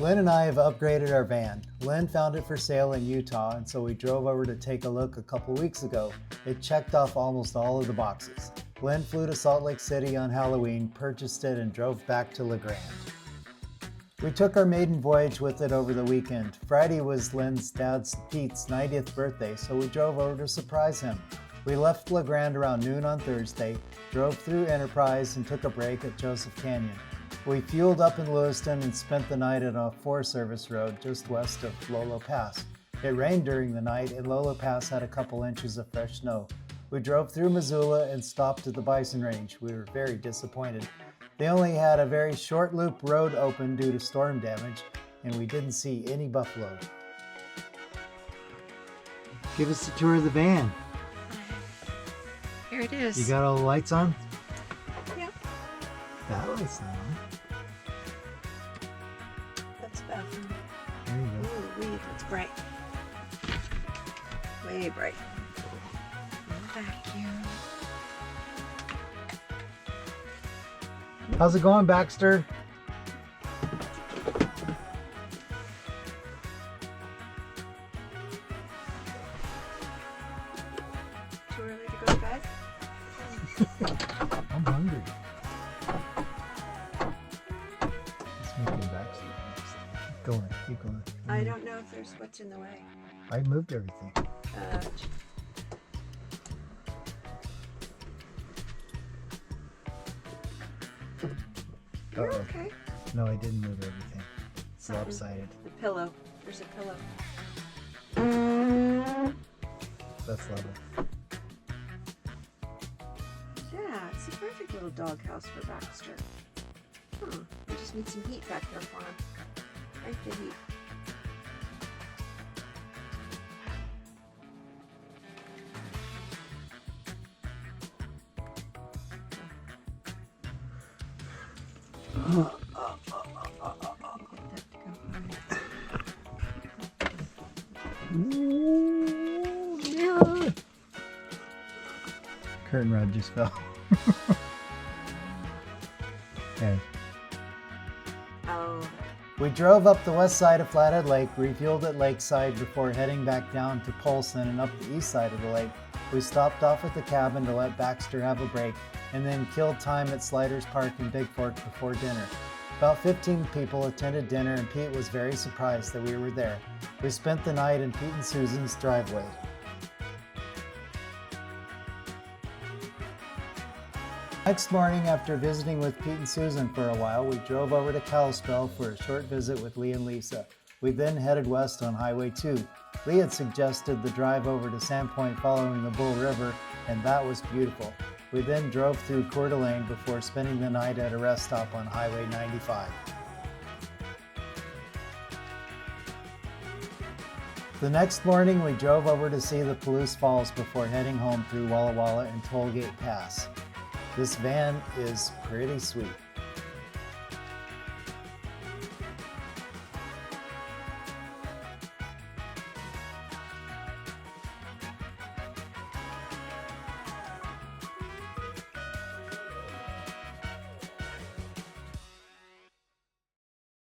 Lynn and I have upgraded our van. Lynn found it for sale in Utah, and so we drove over to take a look a couple weeks ago. It checked off almost all of the boxes. Lynn flew to Salt Lake City on Halloween, purchased it, and drove back to La Grande. We took our maiden voyage with it over the weekend. Friday was Lynn's dad's Pete's 90th birthday, so we drove over to surprise him. We left La Grande around noon on Thursday, drove through Enterprise, and took a break at Joseph Canyon. We fueled up in Lewiston and spent the night at a Forest-Service road just west of Lolo Pass. It rained during the night, and Lolo Pass had a couple inches of fresh snow. We drove through Missoula and stopped at the bison range. We were very disappointed. They only had a very short loop road open due to storm damage, and we didn't see any buffalo. Give us a tour of the van. Here it is. You got all the lights on? Yeah. That light's not on. That's the bathroom. There you go. Ooh, wee, that's bright. Way bright. No vacuum. How's it going, Baxter? Too early to go to bed? I'm hungry. Let's make it Baxter next. Keep going, keep going. I don't know if there's what's in the way. I moved everything. You're Uh-oh. okay. No, I didn't move everything. It's Something. lopsided. The pillow. There's a pillow. That's level. Yeah, it's the perfect little doghouse for Baxter. We just need some heat back there for him. Right, the heat. Ooh, yeah. Curtain rod just fell. Okay. Oh. We drove up the west side of Flathead Lake, refueled at Lakeside before heading back down to Polson and up the east side of the lake. We stopped off at the cabin to let Baxter have a break, and then killed time at Sliders Park in Big Fork before dinner. About 15 people attended dinner, and Pete was very surprised that we were there. We spent the night in Pete and Susan's driveway. Next morning, after visiting with Pete and Susan for a while, we drove over to Kalispell for a short visit with Lee and Lisa. We then headed west on Highway 2. Lee had suggested the drive over to Sandpoint following the Bull River, and that was beautiful. We then drove through Coeur d'Alene before spending the night at a rest stop on Highway 95. The next morning, we drove over to see the Palouse Falls before heading home through Walla Walla and Tollgate Pass. This van is pretty sweet.